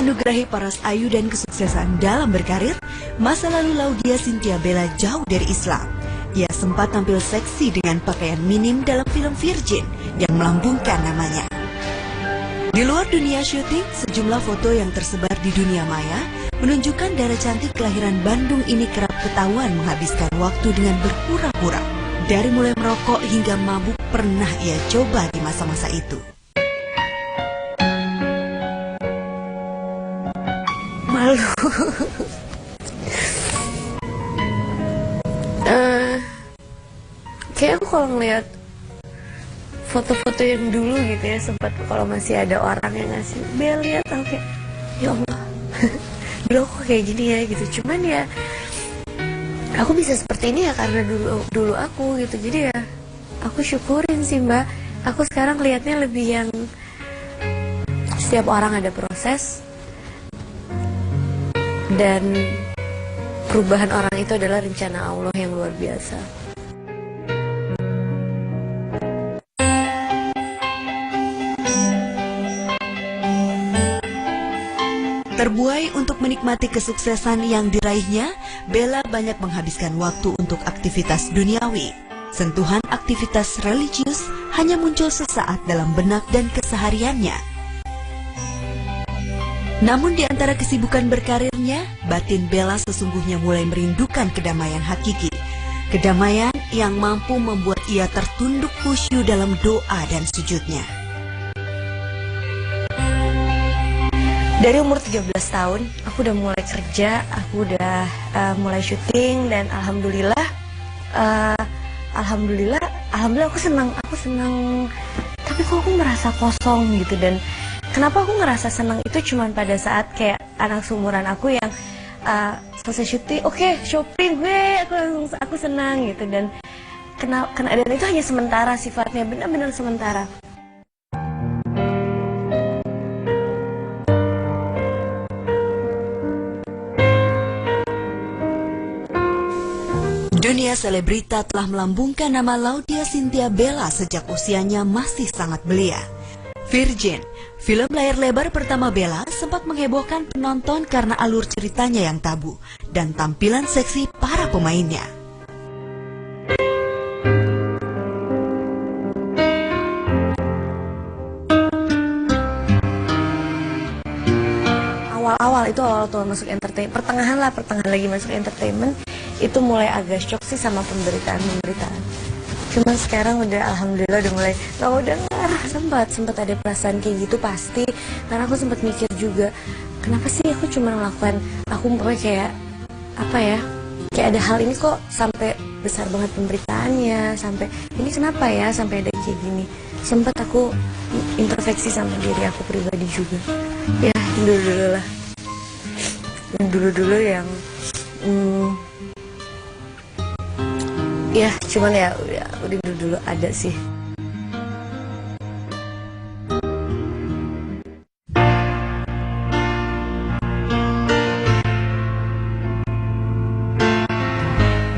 dianugerahi paras ayu dan kesuksesan dalam berkarir, masa lalu Laudya Chintya Bella jauh dari Islam. Ia sempat tampil seksi dengan pakaian minim dalam film Virgin yang melambungkan namanya. Di luar dunia syuting, sejumlah foto yang tersebar di dunia maya menunjukkan dara cantik kelahiran Bandung ini kerap ketahuan menghabiskan waktu dengan berpura-pura. Dari mulai merokok hingga mabuk pernah ia coba di masa-masa itu. Malu. Kayak aku kalau ngeliat foto-foto yang dulu gitu ya, sempat kalau masih ada orang yang ngasih Bel lihat, aku kayak ya Allah dulu aku kayak gini ya gitu. Cuman ya aku bisa seperti ini ya karena dulu aku gitu. Jadi ya aku syukurin sih Mbak. Aku sekarang lihatnya lebih yang setiap orang ada proses, dan perubahan orang itu adalah rencana Allah yang luar biasa. Terbuai untuk menikmati kesuksesan yang diraihnya, Bella banyak menghabiskan waktu untuk aktivitas duniawi. Sentuhan aktivitas religius hanya muncul sesaat dalam benak dan kesehariannya. Namun di antara kesibukan berkarirnya, batin Bella sesungguhnya mulai merindukan kedamaian hakiki. Kedamaian yang mampu membuat ia tertunduk khusyuk dalam doa dan sujudnya. Dari umur 13 tahun, aku udah mulai kerja, aku udah mulai syuting, dan alhamdulillah aku senang. Tapi kok aku merasa kosong gitu. Dan kenapa aku ngerasa senang itu cuman pada saat kayak anak seumuran aku yang selesai syuting, oke, shopping, aku senang gitu. Dan itu hanya sementara sifatnya, benar-benar sementara. Dunia selebrita telah melambungkan nama Laudya Chintya Bella sejak usianya masih sangat belia. Virgin, film layar lebar pertama Bella, sempat menghebohkan penonton karena alur ceritanya yang tabu dan tampilan seksi para pemainnya. Awal tuh masuk entertainment, pertengahan lagi masuk entertainment, itu mulai agak shock sih sama pemberitaan. Cuman sekarang udah alhamdulillah udah mulai, sempat ada perasaan kayak gitu pasti, karena aku sempat mikir juga, kenapa sih aku cuma melakukan, aku kayak apa ya, kayak ada hal ini kok sampai besar banget pemberitaannya, sampai ini kenapa ya sampai ada kayak gini. Sempat aku introspeksi sama diri aku pribadi juga. Ya dulu yang ya cuman ya udah dulu ada sih.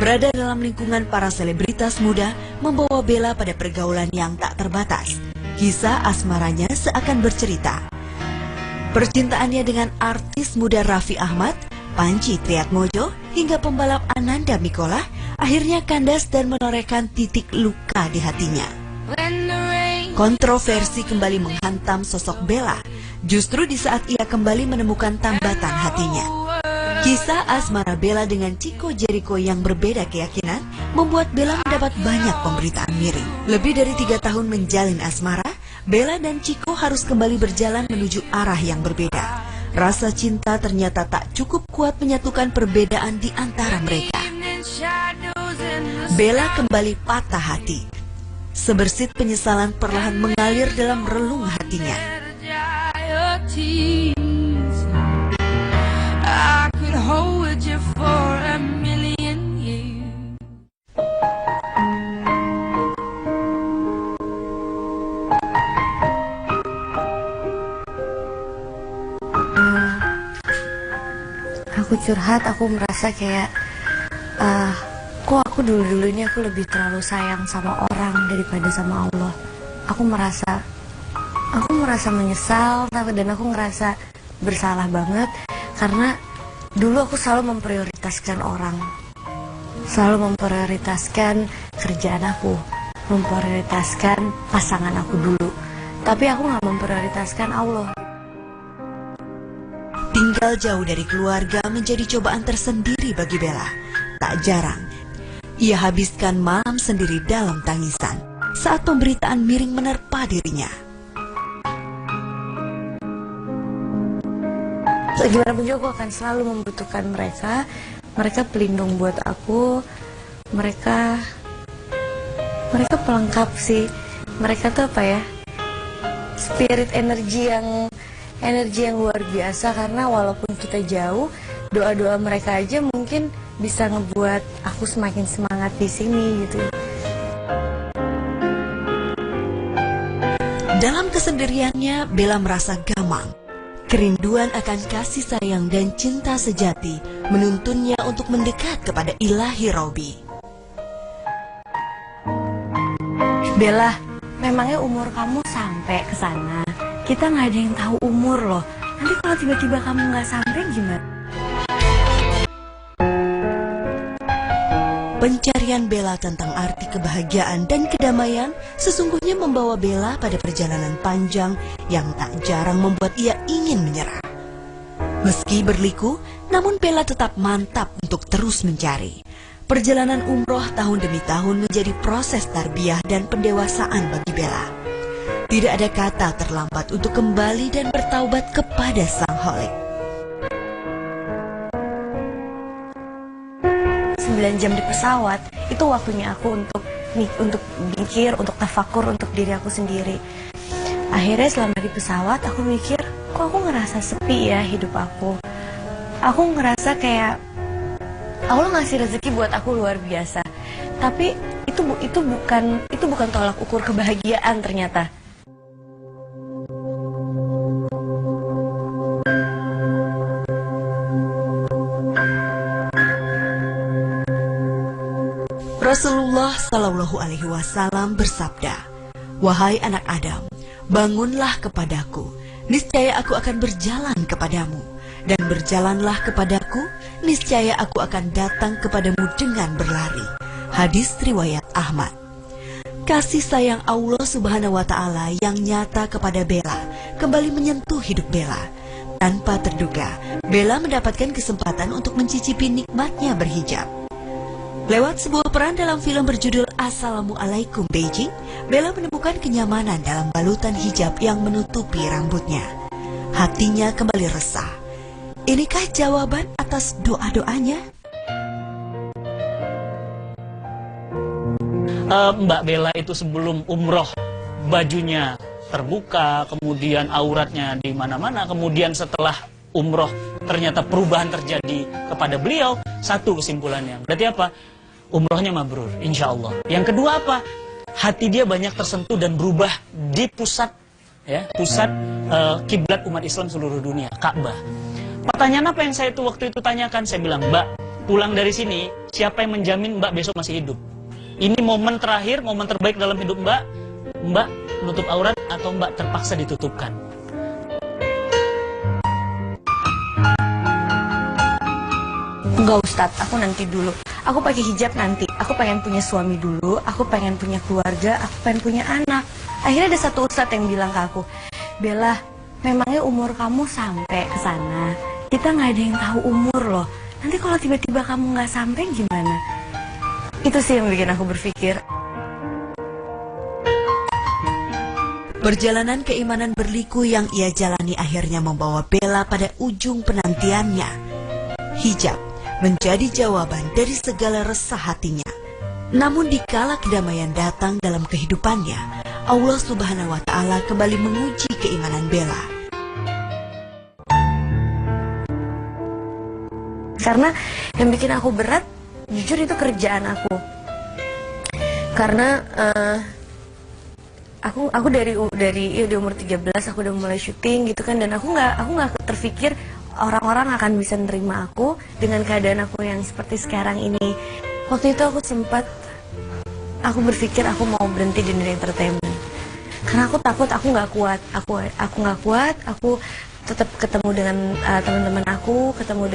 Berada dalam lingkungan para selebritas muda membawa Bella pada pergaulan yang tak terbatas. Kisah asmaranya seakan bercerita. Percintaannya dengan artis muda Raffi Ahmad, Panji Triatmojo, hingga pembalap Ananda Mikola akhirnya kandas dan menorehkan titik luka di hatinya. Kontroversi kembali menghantam sosok Bella, justru di saat ia kembali menemukan tambatan hatinya. Kisah asmara Bella dengan Chico Jericho yang berbeda keyakinan membuat Bella mendapat banyak pemberitaan miring. Lebih dari 3 tahun menjalin asmara, Bella dan Chico harus kembali berjalan menuju arah yang berbeda. Rasa cinta ternyata tak cukup kuat menyatukan perbedaan di antara mereka. Bella kembali patah hati. Sebersit penyesalan perlahan mengalir dalam relung hatinya. Aku curhat, aku merasa kayak kok aku dulu ini aku lebih terlalu sayang sama orang daripada sama Allah. Aku merasa menyesal, dan aku ngerasa bersalah banget karena dulu aku selalu memprioritaskan orang, selalu memprioritaskan kerjaan aku, memprioritaskan pasangan aku dulu, tapi aku nggak memprioritaskan Allah. Tinggal jauh dari keluarga menjadi cobaan tersendiri bagi Bella. Tak jarang, ia habiskan malam sendiri dalam tangisan saat pemberitaan miring menerpa dirinya. Gimana pun juga aku akan selalu membutuhkan mereka. Mereka pelindung buat aku. Mereka pelengkap sih. Mereka tuh apa ya? Spirit energi yang luar biasa, karena walaupun kita jauh, doa-doa mereka aja mungkin bisa ngebuat aku semakin semangat di sini gitu. Dalam kesendiriannya, Bella merasa gamang. Kerinduan akan kasih sayang dan cinta sejati menuntunnya untuk mendekat kepada Ilahi Robi. Bella, memangnya umur kamu sampai ke sana? Kita nggak ada yang tahu umur loh. Nanti kalau tiba-tiba kamu nggak sampai gimana? Pencarian Bella tentang arti kebahagiaan dan kedamaian sesungguhnya membawa Bella pada perjalanan panjang yang tak jarang membuat ia ingin menyerah. Meski berliku, namun Bella tetap mantap untuk terus mencari. Perjalanan umroh tahun demi tahun menjadi proses tarbiyah dan pendewasaan bagi Bella. Tidak ada kata terlambat untuk kembali dan bertaubat kepada Sang Khalik. 9 jam di pesawat itu waktunya aku untuk mikir, untuk tafakur untuk diri aku sendiri. Akhirnya selama di pesawat aku mikir, kok aku ngerasa sepi ya hidup aku. Aku ngerasa kayak Allah ngasih rezeki buat aku luar biasa. Tapi itu bukan tolak ukur kebahagiaan ternyata. Rasulullah Shallallahu Alaihi Wasallam bersabda, "Wahai anak Adam, bangunlah kepadaku, niscaya aku akan berjalan kepadamu, dan berjalanlah kepadaku, niscaya aku akan datang kepadamu dengan berlari." Hadis riwayat Ahmad. Kasih sayang Allah Subhanahu Wa Taala yang nyata kepada Bella kembali menyentuh hidup Bella. Tanpa terduga, Bella mendapatkan kesempatan untuk mencicipi nikmatnya berhijab. Lewat sebuah peran dalam film berjudul Assalamualaikum Beijing, Bella menemukan kenyamanan dalam balutan hijab yang menutupi rambutnya. Hatinya kembali resah. Inikah jawaban atas doa-doanya? Mbak Bella itu sebelum umroh bajunya terbuka, kemudian auratnya di mana-mana, kemudian setelah umroh ternyata perubahan terjadi kepada beliau. Satu kesimpulannya, berarti apa? Umrohnya mabrur, insya Allah. Yang kedua apa? Hati dia banyak tersentuh dan berubah di pusat kiblat umat Islam seluruh dunia, Ka'bah. Pertanyaan apa yang saya waktu itu tanyakan? Saya bilang, Mbak, pulang dari sini, siapa yang menjamin Mbak besok masih hidup? Ini momen terakhir, momen terbaik dalam hidup Mbak. Mbak menutup aurat atau Mbak terpaksa ditutupkan? Enggak Ustadz, aku nanti dulu. Aku pakai hijab nanti. Aku pengen punya suami dulu. Aku pengen punya keluarga. Aku pengen punya anak. Akhirnya ada satu ustadz yang bilang ke aku, Bella, memangnya umur kamu sampai ke sana? Kita nggak ada yang tahu umur loh. Nanti kalau tiba-tiba kamu nggak sampai gimana? Itu sih yang bikin aku berpikir. Perjalanan keimanan berliku yang ia jalani akhirnya membawa Bella pada ujung penantiannya. Hijab menjadi jawaban dari segala resah hatinya. Namun dikala kedamaian datang dalam kehidupannya, Allah Subhanahu wa Ta'ala kembali menguji keimanan Bella. Karena yang bikin aku berat, jujur itu kerjaan aku. Karena aku dari umur 13 aku udah mulai syuting gitu kan, dan aku nggak terpikir orang-orang akan bisa nerima aku dengan keadaan aku yang seperti sekarang ini. Waktu itu aku berpikir aku mau berhenti di dunia entertainment karena aku takut aku nggak kuat. Aku tetap ketemu dengan teman-teman aku, ketemu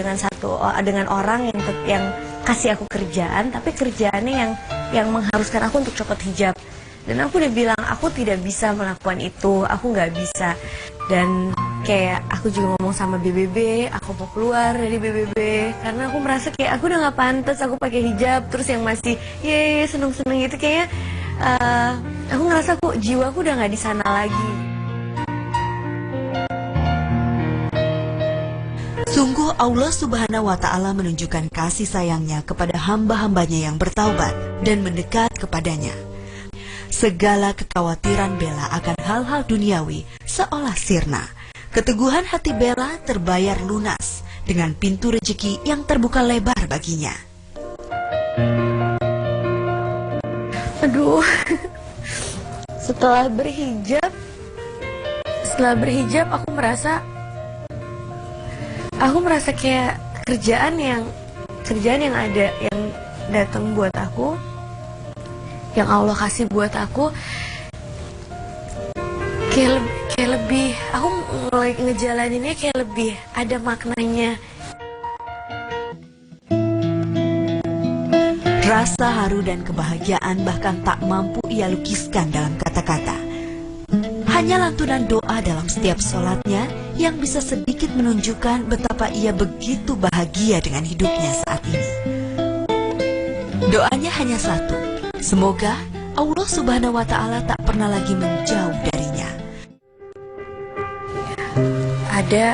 dengan orang yang kasih aku kerjaan, tapi kerjaannya yang mengharuskan aku untuk copot hijab. Dan aku udah bilang aku tidak bisa melakukan itu, aku nggak bisa. Dan kayak aku juga ngomong sama BBB, aku mau keluar dari BBB karena aku merasa kayak aku udah nggak pantas aku pakai hijab. Terus yang masih seneng-seneng gitu kayaknya aku ngerasa jiwaku udah nggak di sana lagi. Sungguh Allah Subhanahu wa Ta'ala menunjukkan kasih sayangnya kepada hamba-hambanya yang bertaubat dan mendekat kepadanya. Segala kekhawatiran Bella akan hal-hal duniawi seolah sirna. Keteguhan hati Bella terbayar lunas dengan pintu rezeki yang terbuka lebar baginya. Aduh, setelah berhijab aku merasa kayak kerjaan yang ada yang datang buat aku, yang Allah kasih buat aku, kayak lebih aku mulai ngejalaninnya kayak lebih ada maknanya. Rasa haru dan kebahagiaan bahkan tak mampu ia lukiskan dalam kata-kata. Hanya lantunan doa dalam setiap sholatnya yang bisa sedikit menunjukkan betapa ia begitu bahagia dengan hidupnya saat ini. Doanya hanya satu, semoga Allah Subhanahu wa Ta'ala tak pernah lagi menjauh darinya. Ada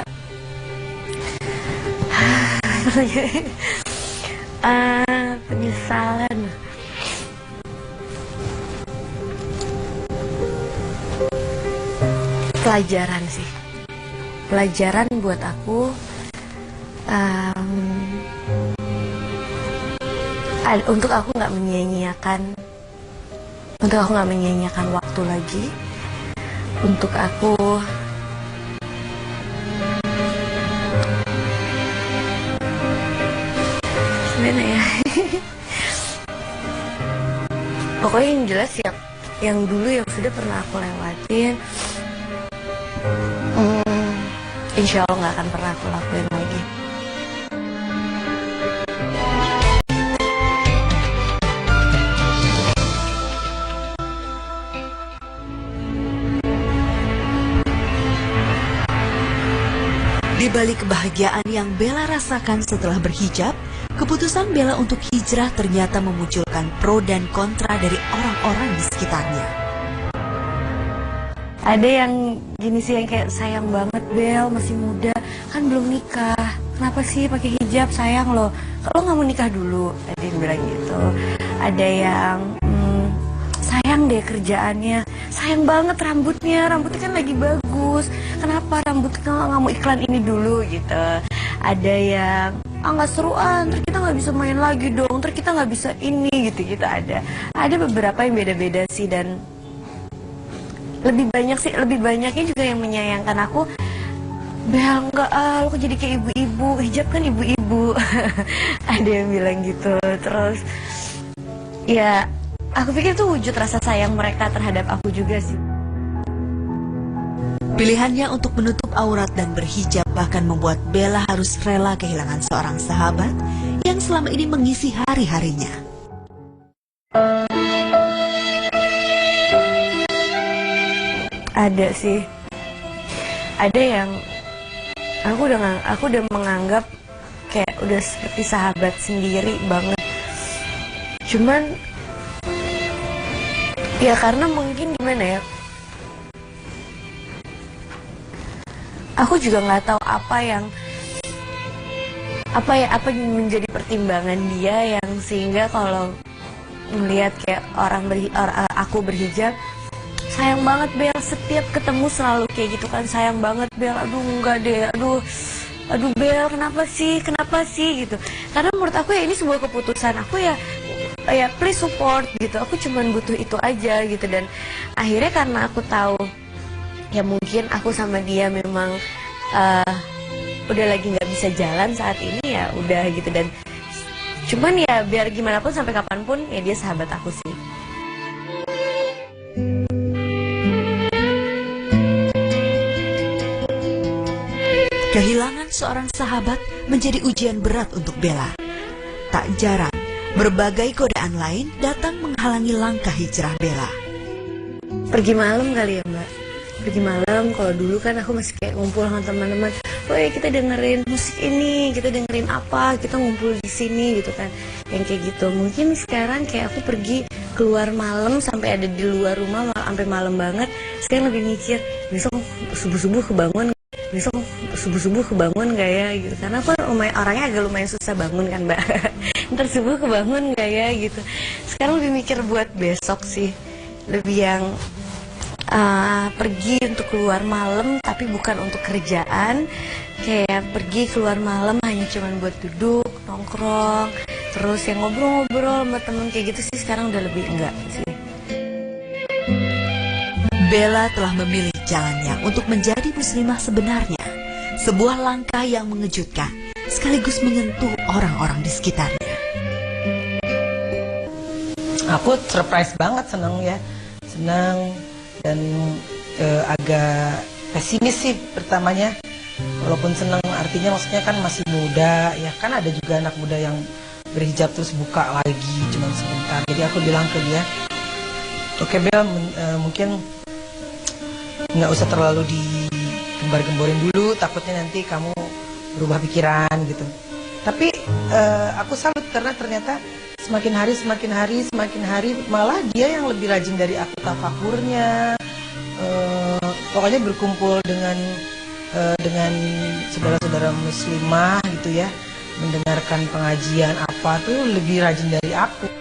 penyesalan. Pelajaran buat aku. Untuk aku nggak menyia-nyiakan waktu lagi. Untuk aku gimana ya? Pokoknya yang jelas yang dulu yang sudah pernah aku lewatin, insya Allah nggak akan pernah aku lakuin lagi. Di balik kebahagiaan yang Bella rasakan setelah berhijab, keputusan Bella untuk hijrah ternyata memunculkan pro dan kontra dari orang-orang di sekitarnya. Ada yang gini sih, yang kayak sayang banget Bel, masih muda, kan belum nikah. Kenapa sih pakai hijab, sayang loh. Kalau nggak mau nikah dulu, ada yang bilang gitu. Ada yang sayang deh kerjaannya, sayang banget rambutnya kan lagi bagus. Kenapa rambutnya nggak mau iklan ini dulu gitu. Ada yang nggak seruan, ntar kita nggak bisa main lagi dong, ntar kita nggak bisa ini gitu ada beberapa yang beda-beda sih. Dan lebih banyaknya juga yang menyayangkan aku. Bel, enggak, lo kok jadi kayak ibu-ibu, hijab kan ibu-ibu. Ada yang bilang gitu. Terus ya aku pikir itu wujud rasa sayang mereka terhadap aku juga sih. Pilihannya untuk menutup aurat dan berhijab bahkan membuat Bella harus rela kehilangan seorang sahabat yang selama ini mengisi hari-harinya. Ada sih. Ada yang aku udah menganggap kayak udah seperti sahabat sendiri banget. Cuman ya karena mungkin gimana ya, aku juga nggak tahu apa yang menjadi pertimbangan dia yang sehingga kalau melihat kayak aku berhijab, sayang banget Bel, setiap ketemu selalu kayak gitu kan, sayang banget Bel, aduh enggak deh, aduh Bel, kenapa sih gitu. Karena menurut aku ya ini sebuah keputusan aku, ya please support gitu, aku cuman butuh itu aja gitu. Dan akhirnya karena aku tahu ya mungkin aku sama dia memang udah lagi nggak bisa jalan saat ini, ya udah gitu. Dan cuman ya biar gimana pun sampai kapanpun ya dia sahabat aku sih. Kehilangan seorang sahabat menjadi ujian berat untuk Bella. Tak jarang, berbagai godaan lain datang menghalangi langkah hijrah Bella. Pergi malam kali ya Mbak. Pergi malam, kalau dulu kan aku masih kayak ngumpul sama teman-teman. Woi, kita dengerin musik ini, kita dengerin apa, kita ngumpul di sini gitu kan. Yang kayak gitu. Mungkin sekarang kayak aku pergi keluar malam sampai ada di luar rumah sampai malam banget. Sekarang lebih mikir, besok subuh-subuh kebangun gak ya gitu. Karena aku orangnya agak lumayan susah bangun kan Mbak. Ntar subuh kebangun gak ya gitu. Sekarang lebih mikir buat besok sih. Lebih yang pergi untuk keluar malam tapi bukan untuk kerjaan. Kayak pergi keluar malam hanya cuman buat duduk, nongkrong, terus yang ngobrol-ngobrol sama temen kayak gitu sih. Sekarang udah lebih enggak sih. Bella telah memilih jalannya untuk menjadi muslimah sebenarnya. Sebuah langkah yang mengejutkan sekaligus menyentuh orang-orang di sekitarnya. Aku surprise banget, senang dan agak pesimis sih pertamanya. Walaupun senang artinya maksudnya kan masih muda ya, kan ada juga anak muda yang berhijab terus buka lagi cuma sebentar. Jadi aku bilang ke dia, oke Bel, mungkin nggak usah terlalu digembar-gemborin dulu, takutnya nanti kamu berubah pikiran gitu. Tapi aku salut karena ternyata semakin hari malah dia yang lebih rajin dari aku tafakurnya. Pokoknya berkumpul dengan saudara-saudara muslimah gitu ya, mendengarkan pengajian apa tuh lebih rajin dari aku.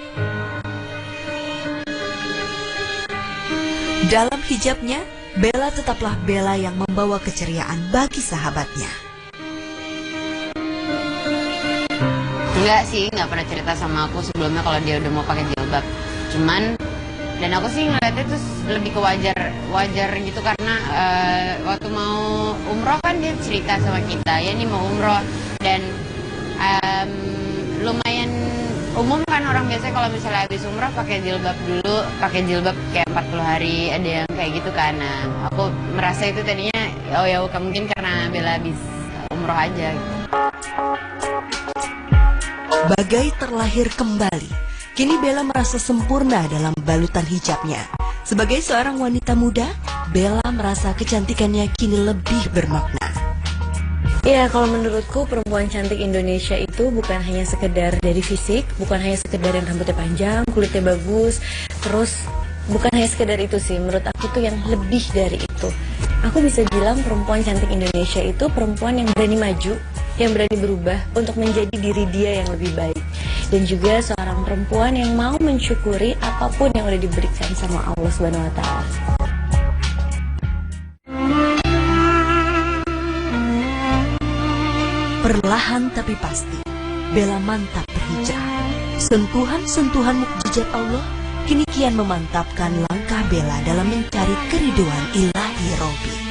Dalam hijabnya, Bella tetaplah Bella yang membawa keceriaan bagi sahabatnya. Enggak sih, nggak pernah cerita sama aku sebelumnya kalau dia udah mau pakai jilbab. Cuman, dan aku sih ngeliatnya tuh lebih ke wajar gitu karena waktu mau umroh kan dia cerita sama kita, ya nih mau umroh. Dan lumayan umum kan orang biasanya kalau misalnya habis umroh pakai jilbab dulu, pakai jilbab kayak 40 hari, ada yang kayak gitu kan. Nah, aku merasa itu tadinya, oh ya mungkin karena Bella habis umroh aja gitu. Bagai terlahir kembali, kini Bella merasa sempurna dalam balutan hijabnya. Sebagai seorang wanita muda, Bella merasa kecantikannya kini lebih bermakna. Ya, kalau menurutku perempuan cantik Indonesia itu bukan hanya sekedar dari fisik, bukan hanya sekedar yang rambutnya panjang, kulitnya bagus, terus bukan hanya sekedar itu sih. Menurut aku tuh yang lebih dari itu. Aku bisa bilang perempuan cantik Indonesia itu perempuan yang berani maju, yang berani berubah untuk menjadi diri dia yang lebih baik. Dan juga seorang perempuan yang mau mensyukuri apapun yang udah diberikan sama Allah SWT. Perlahan tapi pasti, Bella mantap berhijrah. Sentuhan-sentuhan mukjizat Allah kini kian memantapkan langkah Bella dalam mencari keriduan ilahi Robi.